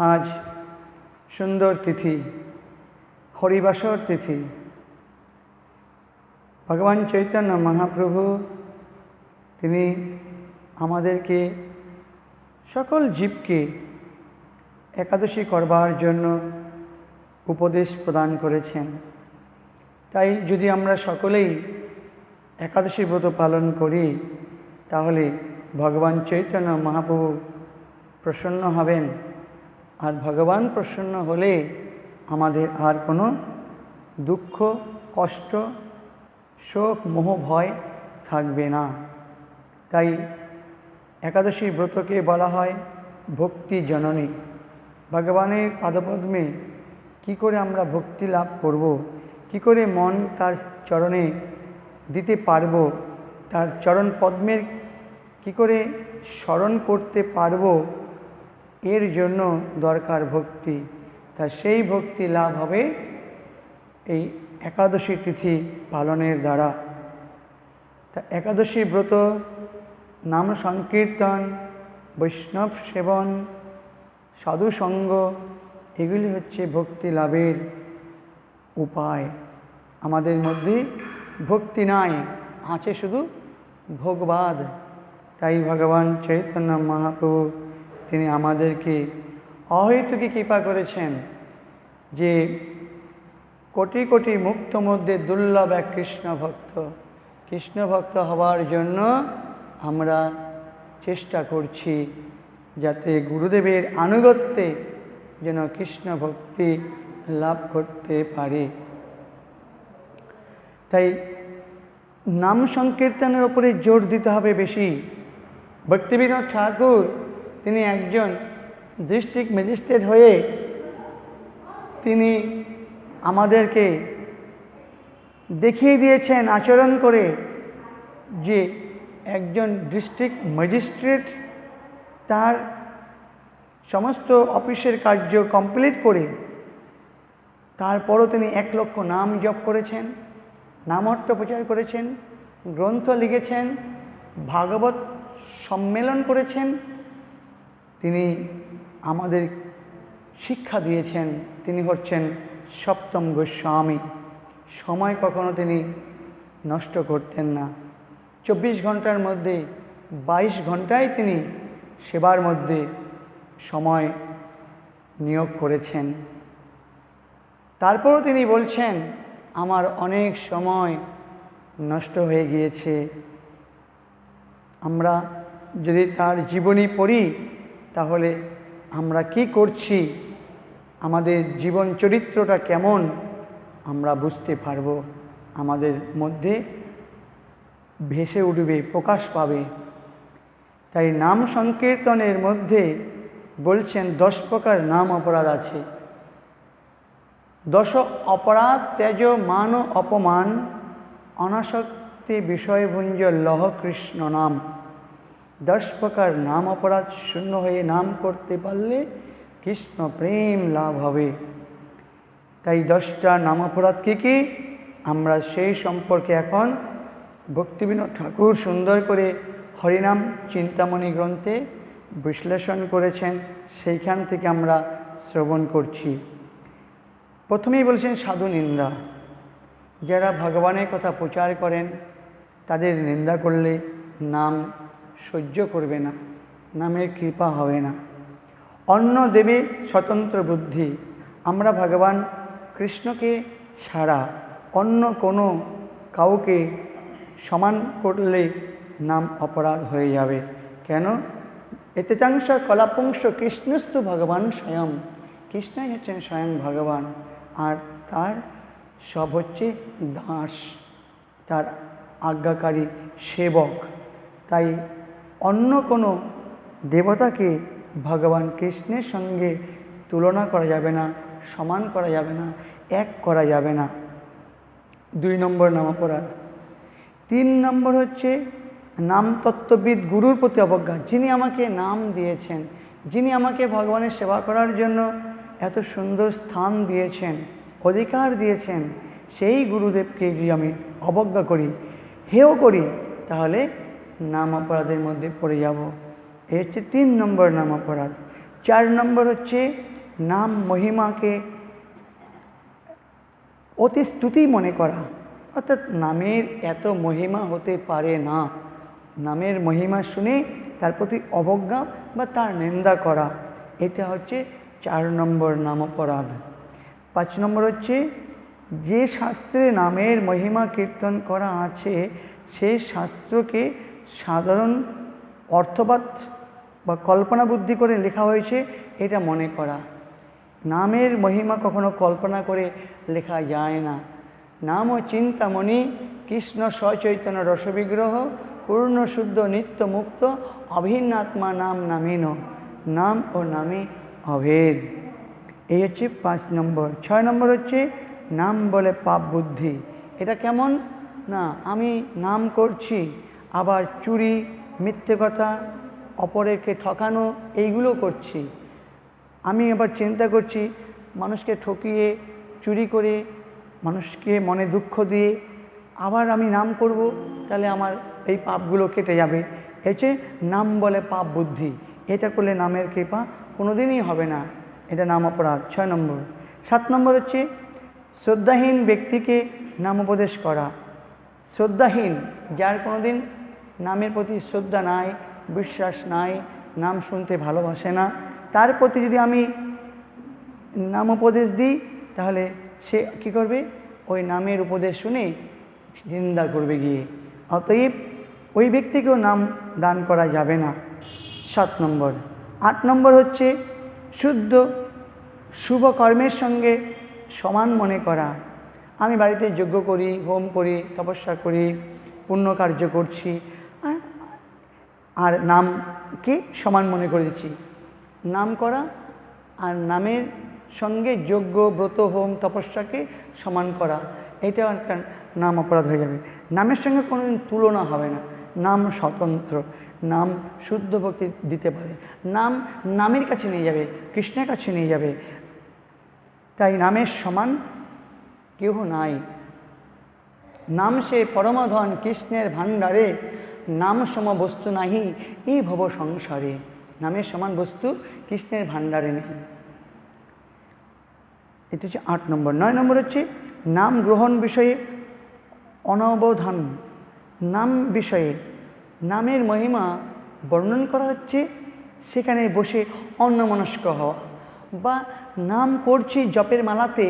আজ সুন্দর তিথি, হরিবাসর তিথি। ভগবান চৈতন্য মহাপ্রভু তিনি আমাদেরকে সকল জীবকে একাদশী করবার জন্য উপদেশ প্রদান করেছেন। তাই যদি আমরা সকলেই একাদশী ব্রত পালন করি তাহলে ভগবান চৈতন্য মহাপ্রভু প্রসন্ন হবেন। আর ভগবান প্রসন্ন হলে আমাদের আর কোনো দুঃখ, কষ্ট, শোক, মোহ, ভয় থাকবে না। তাই একাদশী ব্রতকে বলা হয় ভক্তি জননী। ভগবানের পাদপদ্মে কি করে আমরা ভক্তি লাভ করব, কি করে মন তার চরণে দিতে পারব, তার চরণ পদ্মের কি করে স্মরণ করতে পারব, এর জন্য দরকার ভক্তি। তা সেই ভক্তি লাভ হবে এই একাদশী তিথি পালনের দ্বারা। তা একাদশী ব্রত, নাম সংকীর্তন, বৈষ্ণব সেবন, সাধুসঙ্গ, এগুলি হচ্ছে ভক্তি লাভের উপায়। আমাদের মধ্যে ভক্তি নাই, আছে শুধু ভোগবাদ। তাই ভগবান চৈতন্য মহাপ্রভু তিনি আমাদেরকে অহৈতুকী কৃপা করেছেন যে কোটি কোটি মুক্ত মধ্যে দুর্লভ এক কৃষ্ণ ভক্ত। কৃষ্ণ ভক্ত হওয়ার জন্য আমরা চেষ্টা করছি যাতে গুরুদেবের আনুগত্যে যেন কৃষ্ণ ভক্তি লাভ করতে পারি। তাই নাম সংকীর্তনের উপরে জোর দিতে হবে বেশি। ভক্তিবিনোদ ঠাকুর তিনি একজন ডিস্ট্রিক্ট ম্যাজিস্ট্রেট হয়ে তিনি আমাদেরকে দেখিয়ে দিয়েছেন আচরণ করে যে একজন ডিস্ট্রিক্ট ম্যাজিস্ট্রেট তার সমস্ত অফিসের কার্য কমপ্লিট করে তারপরও তিনি 1 লক্ষ নাম জপ করেছেন, নামর্থ প্রচার করেছেন, গ্রন্থ লিখেছেন, ভাগবত সম্মেলন করেছেন। তিনি আমাদের শিক্ষা দিয়েছেন। তিনি হচ্ছেন সপ্তম গোস্বামী। সময় কখনো তিনি নষ্ট করতেন না। 24 ঘন্টার মধ্যে 22 ঘন্টায় তিনি সেবার মধ্যে সময় নিয়োগ করেছেন। তারপরও তিনি বলছেন আমার অনেক সময় নষ্ট হয়ে গিয়েছে। আমরা যদি তার জীবনী পড়ি তাহলে আমরা কি করছি, আমাদের জীবন চরিত্রটা কেমন আমরা বুঝতে পারব, আমাদের মধ্যে ভেসে উঠবে, প্রকাশ পাবে। তাই নাম সংকীর্তনের মধ্যে বলছেন 10 প্রকার নাম অপরাধ আছে। 10 অপরাধ তেজ মান অপমান, অনাসক্তি বিষয়ভুঞ্জ লহ কৃষ্ণ নাম। 10 প্রকার নাম অপরাধ শূন্য হয়ে নাম করতে পারলে কৃষ্ণ প্রেম লাভ হবে। তাই 10টা নাম অপরাধ কী কী আমরা সেই সম্পর্কে এখন ভক্তিবিনোদ ঠাকুর সুন্দর করে হরিনাম চিন্তামণি গ্রন্থে বিশ্লেষণ করেছেন, সেইখান থেকে আমরা শ্রবণ করছি। প্রথমেই বলছেন সাধু নিন্দা। যারা ভগবানের কথা প্রচার করেন তাদের নিন্দা করলে নাম সহ্য করবে না, নামের কৃপা হবে না। অন্য দেবে স্বতন্ত্র বুদ্ধি। আমরা ভগবান কৃষ্ণকে ছাড়া অন্য কোনো কাউকে সমান করলে নাম অপরাধ হয়ে যাবে। কেন? এতে চাংশ কলাপুংস কৃষ্ণস্তু ভগবান স্বয়ং। কৃষ্ণই হচ্ছেন স্বয়ং ভগবান, আর তার সব হচ্ছে দাস, তার আজ্ঞাকারী সেবক। তাই অন্য কোনো দেবতাকে ভগবান কৃষ্ণের সঙ্গে তুলনা করা যাবে না, সমান করা যাবে না, এক করা যাবে না। 2 নম্বর নাম অপরাধ। 3 নম্বর হচ্ছে নাম তত্ত্ববিদ গুরুর প্রতি অবজ্ঞা। যিনি আমাকে নাম দিয়েছেন, যিনি আমাকে ভগবানের সেবা করার জন্য এত সুন্দর স্থান দিয়েছেন, অধিকার দিয়েছেন, সেই গুরুদেবকে যদি আমি অবজ্ঞা করি, হেয় করি, তাহলে নাম অপরাধের মধ্যে পড়ে যাব। এই হচ্ছে 3 নম্বর নাম অপরাধ। 4 নম্বর হচ্ছে নাম মহিমাকে অতি স্তুতি মনে করা, অর্থাৎ নামের এত মহিমা হতে পারে না, নামের মহিমা শুনে তার প্রতি অবজ্ঞা বা তার নিন্দা করা, এটা হচ্ছে 4 নম্বর নাম অপরাধ। 5 নম্বর হচ্ছে যে শাস্ত্রে নামের মহিমা কীর্তন করা আছে সেই শাস্ত্রকে সাধারণ অর্থবাদ বা কল্পনা বুদ্ধি করে লেখা হয়েছে এটা মনে করা। নামের মহিমা কখনো কল্পনা করে লেখা যায় না। নাম ও চিন্তামণি কৃষ্ণ সচৈতন্য রসবিগ্রহ পূর্ণ শুদ্ধ নিত্য মুক্ত অভিন্নাত্মা নাম নামিন, নাম ও নামে অভেদ। এই হচ্ছে 5 নম্বর। 6 নম্বর হচ্ছে নাম বলে পাপ বুদ্ধি। এটা কেমন না, আমি নাম করছি আবার চুরি, মিথ্যে কথা, অপরকে ঠকানো এইগুলো করছি। আমি আবার চিন্তা করছি মানুষকে ঠকিয়ে চুরি করে মানুষকে মনে দুঃখ দিয়ে আবার আমি নাম করব, তাহলে আমার এই পাপগুলো কেটে যাবে। হচ্ছে নাম বলে পাপ বুদ্ধি। এটা করলে নামের কৃপা কোনোদিনই হবে না, এটা নাম অপরাধ। 6 নম্বর। 7 নম্বর হচ্ছে শ্রদ্ধাহীন ব্যক্তিকে নাম উপদেশ করা। শ্রদ্ধাহীন, যার কোনোদিন নামের প্রতি শ্রদ্ধা নাই, বিশ্বাস নাই, নাম শুনতে ভালোবাসে না, তার প্রতি যদি আমি নাম উপদেশ দিই তাহলে সে কী করবে, ওই নামের উপদেশ শুনে নিন্দা করবে গিয়ে। অতএব ওই ব্যক্তিকেও নাম দান করা যাবে না। 7 নম্বর। 8 নম্বর হচ্ছে শুদ্ধ শুভ কর্মের সঙ্গে সমান মনে করা। আমি বাড়িতে যজ্ঞ করি, হোম করি, তপস্যা করি, পুণ্য কার্য করছি, আর নামকে সমান মনে করে দিচ্ছি। নাম করা আর নামের সঙ্গে যজ্ঞ, ব্রত, হোম, তপস্যাকে সমান করা, এটাও একটা নাম অপরাধ হয়ে যাবে। নামের সঙ্গে কোনোদিন তুলনা হবে না, নাম স্বতন্ত্র, নাম শুদ্ধ ভক্তি দিতে পারে, নাম নামের কাছে নিয়ে যাবে, কৃষ্ণের কাছে নিয়ে যাবে। তাই নামের সমান কেউ নাই। নাম সে পরমধন কৃষ্ণের ভাণ্ডারে, নাম সম বস্তু নাহি এই ভব সংসারে। নামের সমান বস্তু কৃষ্ণের ভাণ্ডারে নেই। এটা হচ্ছে 8 নম্বর। 9 নম্বর হচ্ছে নাম গ্রহণ বিষয়ে অনবধান। নাম বিষয়ে নামের মহিমা বর্ণন করা হচ্ছে, সেখানে বসে অন্যমনস্ক হওয়া, বা নাম করছি জপের মালাতে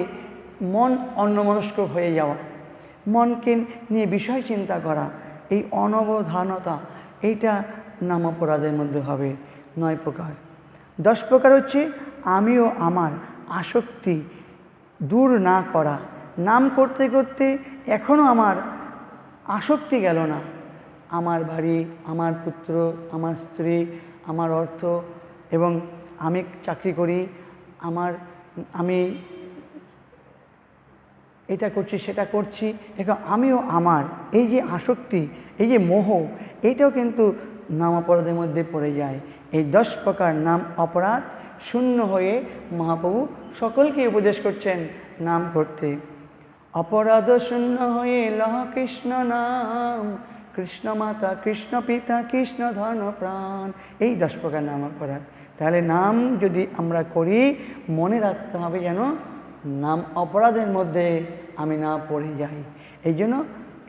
মন অন্যমনস্ক হয়ে যাওয়া, মনকে নিয়ে বিষয় চিন্তা করা, এই অনবধানতা, এইটা নাম অপরাধের মধ্যে হবে। 9 প্রকার। 10 প্রকার হচ্ছে আমি ও আমার আসক্তি দূর না করা। নাম করতে করতে এখনও আমার আসক্তি গেল না, আমার বাড়ি, আমার পুত্র, আমার স্ত্রী, আমার অর্থ, এবং আমি চাকরি করি, আমি এটা করছি সেটা করছি, এখন আমিও আমার, এই যে আসক্তি, এই যে মোহ, এইটাও কিন্তু নাম অপরাধের মধ্যে পড়ে যায়। এই 10 প্রকার নাম অপরাধ শূন্য হয়ে মহাপ্রভু সকলকে উপদেশ করছেন নাম করতে। অপরাধ শূন্য হয়ে লহ কৃষ্ণ নাম, কৃষ্ণ মাতা, কৃষ্ণ পিতা, কৃষ্ণ ধন প্রাণ, এই 10 প্রকার নাম অপরাধ। তাহলে নাম যদি আমরা করি, মনে রাখতে হবে যেন নাম অপরাধের মধ্যে আমি না পড়ে যাই। এই জন্য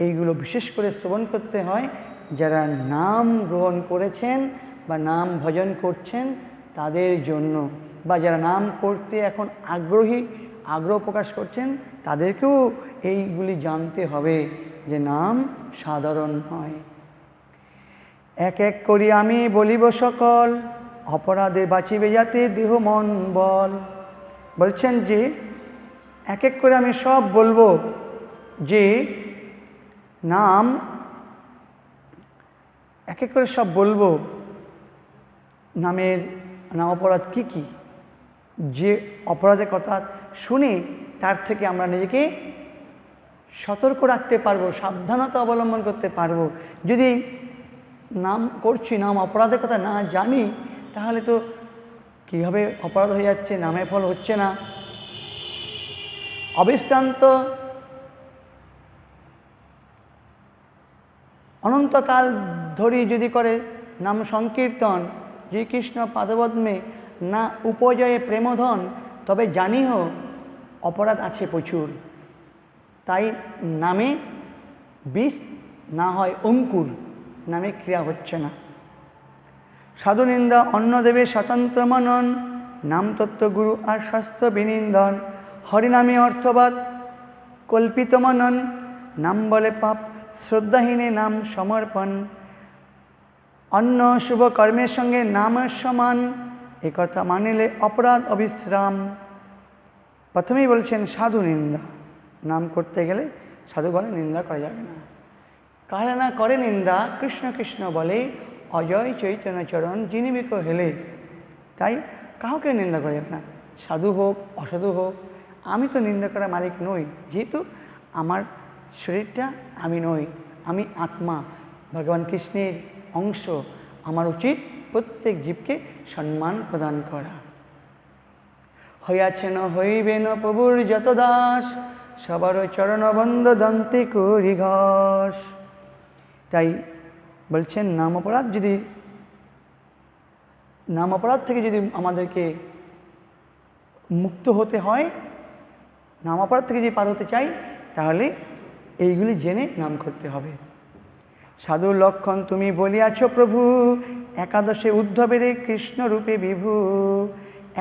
এইগুলো বিশেষ করে শ্রবণ করতে হয় যারা নাম গ্রহণ করেছেন বা নাম ভজন করছেন তাদের জন্য, বা যারা নাম করতে এখন আগ্রহ প্রকাশ করছেন তাদেরকেও এইগুলি জানতে হবে যে নাম সাধারণ নয়। এক এক করি আমি বলিব সকল, অপরাধে বাঁচিবে যাতে দেহ মন বল। বলছেন যে এক এক করে আমি সব বলবো, যে নাম এক এক করে সব বলবো, নাম অপরাধ কি কি, যে অপরাধের কথা শুনে তার থেকে আমরা নিজেকে সতর্ক রাখতে পারবো, সাবধানতা অবলম্বন করতে পারবো। যদি নাম করছি, নাম অপরাধের কথা না জানি, তাহলে তো কীভাবে অপরাধ হয়ে যাচ্ছে, নামের ফল হচ্ছে না। অবিশ্রান্ত অনন্তকাল ধরি যদি করে নাম সংকীর্তন, শ্রীকৃষ্ণ পাদপদ্মে না উপজয়ে প্রেমধন, তবে জানিহ অপরাধ আছে প্রচুর। তাই নামে বিষ না হয় অঙ্কুর, নামে ক্রিয়া হচ্ছে না। সাধু নিন্দা অন্ন দেবে স্বতন্ত্র মনন, নাম তত্ত্ব গুরু আর শাস্ত্র বিনিন্দন। হরিনামে অর্থবাদ কল্পিত মনন, নাম বলে পাপ শ্রদ্ধাহীনে নাম সমর্পণ। অন্য শুভ কর্মের সঙ্গে নাম সমান, এ কথা মানিলে অপরাধ অবিশ্রাম। প্রথমেই বলছেন সাধু নিন্দা, নাম করতে গেলে সাধু বলে নিন্দা করা যাবে না। কারা না করে নিন্দা, কৃষ্ণ কৃষ্ণ বলে অজয় চৈতন্য চরণ জিনিবিক হেলে। তাই কাউকে নিন্দা করা যাবে না, সাধু হোক অসাধু হোক। আমি তো নিন্দা করার মালিক নই, যেহেতু আমার শরীরটা আমি নই, আমি আত্মা, ভগবান কৃষ্ণের অংশ। আমার উচিত প্রত্যেক জীবকে সম্মান প্রদান করা। হইয়াছেন হইবেন প্রভুর যত দাস, সবার চরণবন্ধ দন্তে করি ঘাস। তাই বলছেন নাম অপরাধ থেকে যদি আমাদেরকে মুক্ত হতে হয়, নাম অপরাধ থেকে যদি পার হতে চাই, তাহলে এইগুলি জেনে নাম করতে হবে। সাধু লক্ষণ তুমি বলিয়াছ প্রভু, একাদশে উদ্ধবের কৃষ্ণ রূপে বিভু।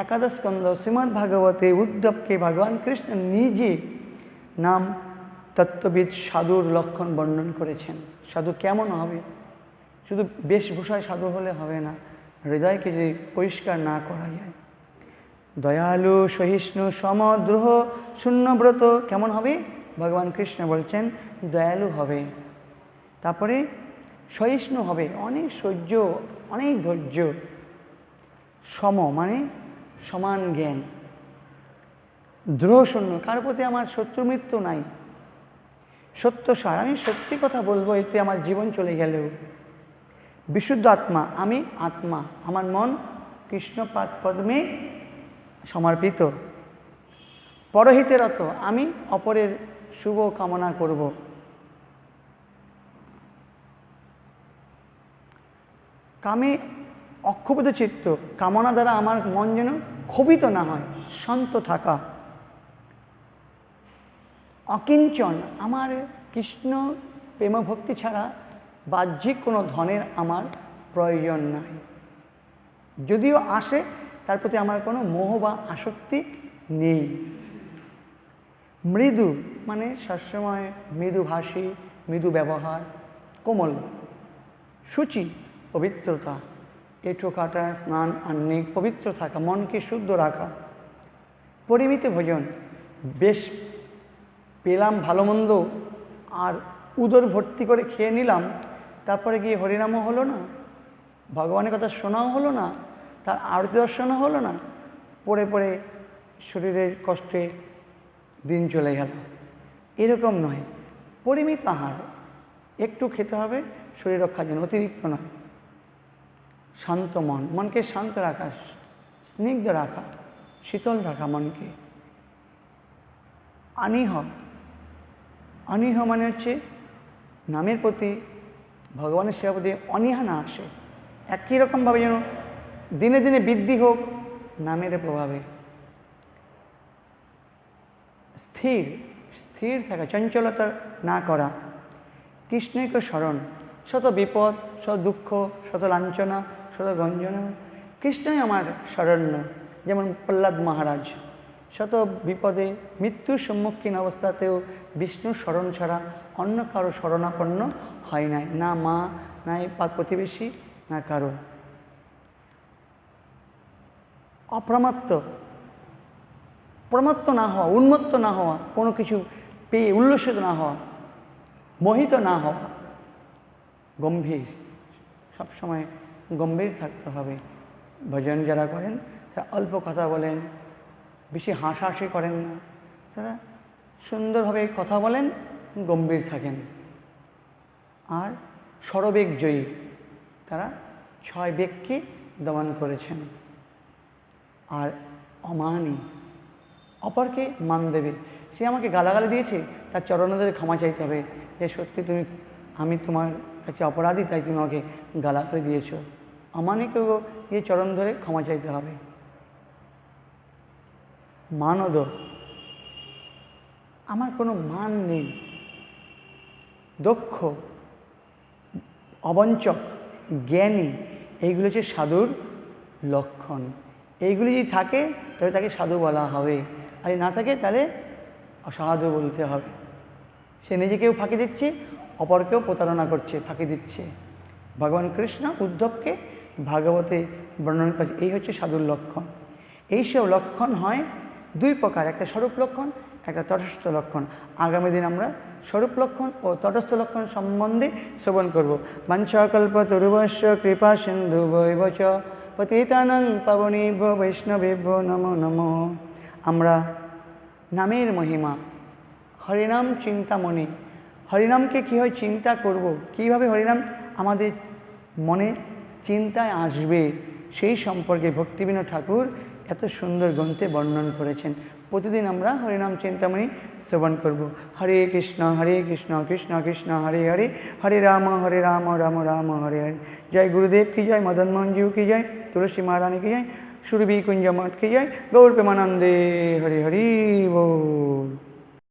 একাদশ স্কন্ধ শ্রীমদ্ ভাগবতে উদ্ধবকে ভগবান কৃষ্ণ নিজে নাম তত্ত্ববিদ সাধুর লক্ষণ বর্ণন করেছেন। সাধু কেমন হবে? শুধু বেশভূষায় সাধু হলে হবে না, হৃদয়কে যদি পরিষ্কার না করা যায়। দয়ালু সহিষ্ণু সমদ্রোহ শূন্যব্রত কেমন হবে? ভগবান কৃষ্ণ বলছেন দয়ালু হবে, তারপরে সহিষ্ণু হবে, অনেক সহ্য, অনেক ধৈর্য। সম মানে সমান জ্ঞান। দ্রোহ শূন্য, কার প্রতি আমার শত্রু মৃত্যু নাই। সত্যসার, আমি সত্যি কথা বলবো, এতে আমার জীবন চলে গেলেও। বিশুদ্ধ আত্মা, আমি আত্মা, আমার মন কৃষ্ণপাদ পদ্মে সমর্পিত। পরহিতে রত, আমি অপরের শুভ কামনা করব। কামে অক্ষুব্ধ চিত্ত, কামনা দ্বারা আমার মন যেন ক্ষোভিত না হয়, শান্ত থাকা। অকিঞ্চন, আমার কৃষ্ণ প্রেমভক্তি ছাড়া বাহ্যিক কোনো ধনের আমার প্রয়োজন নাই। যদিও আসে, তার প্রতি আমার কোনো মোহ বা আসক্তি নেই। মৃদু মানে সবসময় মৃদুভাষী, মৃদু ব্যবহার, কোমল। শুচি পবিত্রতা, এঁঠো কাটা, স্নান আহ্নিক, পবিত্র থাকা, মনকে শুদ্ধ রাখা। পরিমিত ভোজন, বেশ পেলাম ভালো মন্দ আর উদর ভর্তি করে খেয়ে নিলাম, তারপরে গিয়ে হরিনামও হলো না, ভগবানের কথা শোনাও হলো না, তার আরতি দর্শনও হলো না, পড়ে পড়ে শরীরের কষ্টে দিন চলে গেল। এরকম নয়, পরিমিত আহার, একটু খেতে হবে শরীর রক্ষার জন্য, অতিরিক্ত নয়। শান্ত মন, মনকে শান্ত রাখা, স্নিগ্ধ রাখা, শীতল রাখা মনকে। আনিহ, অনীহ মানে হচ্ছে নামের প্রতি, ভগবানের সেবার প্রতি অনীহা না আসে। একই রকমভাবে যেন দিনে দিনে বৃদ্ধি হোক নামের প্রভাবে। স্থির, স্থির থাকা, চঞ্চলতা না করা। কৃষ্ণকে স্মরণ, শত বিপদ, শত দুঃখ, শত লাঞ্ছনা, শত গঞ্জনা, কৃষ্ণই আমার শরণ্য। যেমন প্রহ্লাদ মহারাজ শত বিপদে মৃত্যুর সম্মুখীন অবস্থাতেও বিষ্ণুর স্মরণ ছাড়া অন্য কারো শরণাপন্ন হয় নাই, না মা, না প্রতিবেশী, না কারো। অপ্রমত্ত, প্রমত্ত না হওয়া, উন্মত্ত না হওয়া, কোনো কিছু পেয়ে উল্লসিত না হওয়া, মোহিত না হওয়া। গম্ভীর, সবসময় গম্ভীর থাকতে হবে। ভজন যারা করেন তারা অল্প কথা বলেন, বেশি হাসাহাসি করেন না, তারা সুন্দরভাবে কথা বলেন, গম্ভীর থাকেন। আর ষড়বেগ জয়ী, তারা 6 বেগকে দমন করেছেন। আর অমানী, অপরকে মান দেবে। সে আমাকে গালাগালি দিয়েছে, তার চরণদের ক্ষমা চাইতে হবে, যে সত্যি আমি তোমার কাছে অপরাধী, তাই তুমি আমাকে গালাগালি দিয়েছ। অমানীকেও গিয়ে চরণ ধরে ক্ষমা চাইতে হবে। মানদ, আমার কোনো মান নেই, দক্ষ, অবঞ্চক, জ্ঞানী, এইগুলো হচ্ছে সাধুর লক্ষণ। এইগুলি যদি থাকে তাহলে তাকে সাধু বলা হবে, আর যদি না থাকে তাহলে অসাধু বলতে হবে। সে নিজেকেও ফাঁকি দিচ্ছে, অপরকেও প্রতারণা করছে, ফাঁকি দিচ্ছে। ভগবান কৃষ্ণ উদ্ধবকে ভাগবতে বর্ণনা করেছে, এই হচ্ছে সাধুর লক্ষণ। এইসব লক্ষণ হয় দুই প্রকার, একটা স্বরূপ লক্ষণ, একটা তটস্থ লক্ষণ। আগামী দিন আমরা স্বরূপ লক্ষণ ও তটস্থ লক্ষণ সম্বন্ধে শ্রবণ করব। বাঞ্ছাকল্পতরুভ্যশ্চ কৃপা সিন্ধুভ্যৈব চ পতিতানাং পাবনেভ্যো বৈষ্ণবেভ্যো নমো নমঃ। আমরা নামের মহিমা, হরিনাম চিন্তামণি, হরিনামকে কীভাবে চিন্তা করব, কীভাবে হরিনাম আমাদের মনে চিন্তায় আসবে, সেই সম্পর্কে ভক্তিবিনোদ ঠাকুর এত সুন্দর গ্রন্থে বর্ণন করেছেন। প্রতিদিন আমরা হরিনাম চিন্তামণি শ্রবণ করব। হরে কৃষ্ণ কৃষ্ণ কৃষ্ণ হরে হরে, হরে রাম রাম রাম হরে হরে। জয় গুরুদেব কি জয়, মদন মোহন জিউ কি জয়, তুলসী महारानी की जय, सुरभि कुंज मठ की जय, गौर प्रेमानंदे हरि हरि बोल।